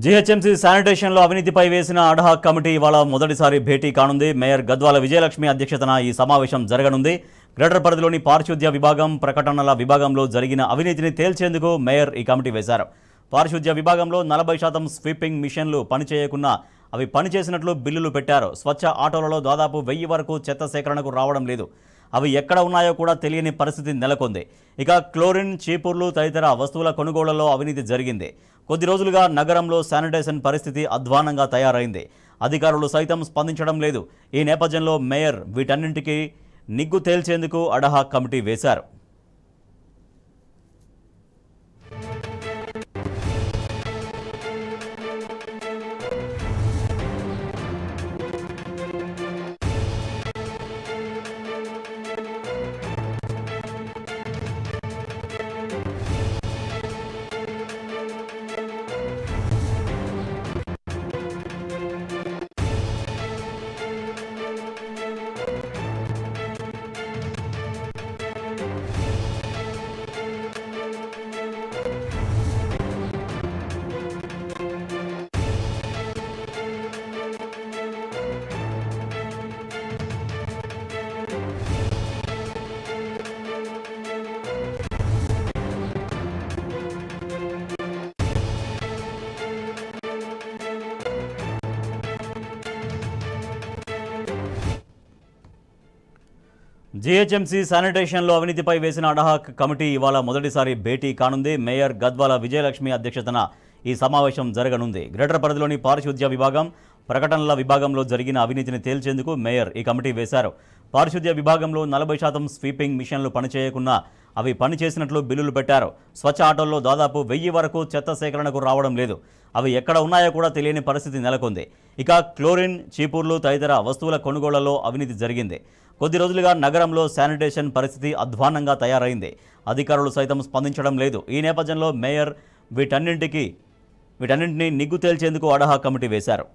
GHMC శానిటేషన్లో అవినీతిపై వేసిన ad hoc committee ఇవాళ మొదటిసారి భేటీ కానుంది. మేయర్ గద్వాల విజయలక్ష్మి అధ్యక్షతన ఈ సమావేశం జరగనుంది. గ్రేటర్ పరిధిలోని పారిశుద్ధ్య విభాగం, ప్రకటనల విభాగంలో జరిగిన అవినీతిని తేల్చేందుకు మేయర్ ఈ కమిటీ వేశారు. పారిశుద్ధ్య విభాగంలో 40% స్వీపింగ్ మిషన్లు పనిచేయకున్నా అవి పనిచేసినట్లు బిల్లులు పెట్టారు. స్వచ్ఛ ఆటోలలో దాదాపు 1000 వరకు చెత్త సేకరణకు రావడం లేదు. అవి ఎక్కడ ఉన్నాయో కూడా తెలియని పరిస్థితి నెలకొంది. ఇక క్లోరిన్, చీపుర్లు తదితర వస్తువుల కొనుగోళ్లలో అవినీతి జరిగింది. కొద్ది రోజులుగా నగరంలో శానిటేషన్ పరిస్థితి అధ్వానంగా తయారైంది. అధికారులు సైతం స్పందించడం లేదు. ఈ నేపథ్యంలో మేయర్ వీటన్నింటికీ నిగ్గు తేల్చేందుకు అడ్హాక్ కమిటీ వేశారు. జీహెచ్ఎంసీ శానిటేషన్లో అవినీతిపై వేసిన అడ్హాక్ కమిటీ ఇవాళ మొదటిసారి భేటీ కానుంది. మేయర్ గద్వాల విజయలక్ష్మి అధ్యక్షతన ఈ సమావేశం జరగనుంది. గ్రేటర్ పరిధిలోని పారిశుద్ధ్య విభాగం, ప్రకటనల విభాగంలో జరిగిన అవినీతిని తేల్చేందుకు మేయర్ ఈ కమిటీ వేశారు. పారిశుద్ధ్య విభాగంలో 40% స్వీపింగ్ మిషన్లు పనిచేయకున్నా అవి పనిచేసినట్లు బిల్లులు పెట్టారు. స్వచ్ఛ ఆటోల్లో దాదాపు 1000 వరకు చెత్త సేకరణకు రావడం లేదు. అవి ఎక్కడ ఉన్నాయో కూడా తెలియని పరిస్థితి నెలకొంది. ఇక క్లోరిన్, చీపుర్లు తదితర వస్తువుల కొనుగోళ్లలో అవినీతి జరిగింది. కొద్ది రోజులుగా నగరంలో శానిటేషన్ పరిస్థితి అధ్వానంగా తయారైంది. అధికారులు సైతం స్పందించడం లేదు. ఈ నేపథ్యంలో మేయర్ వీటన్నింటినీ నిగ్గు తేల్చేందుకు అడ్హాక్ కమిటీ వేశారు.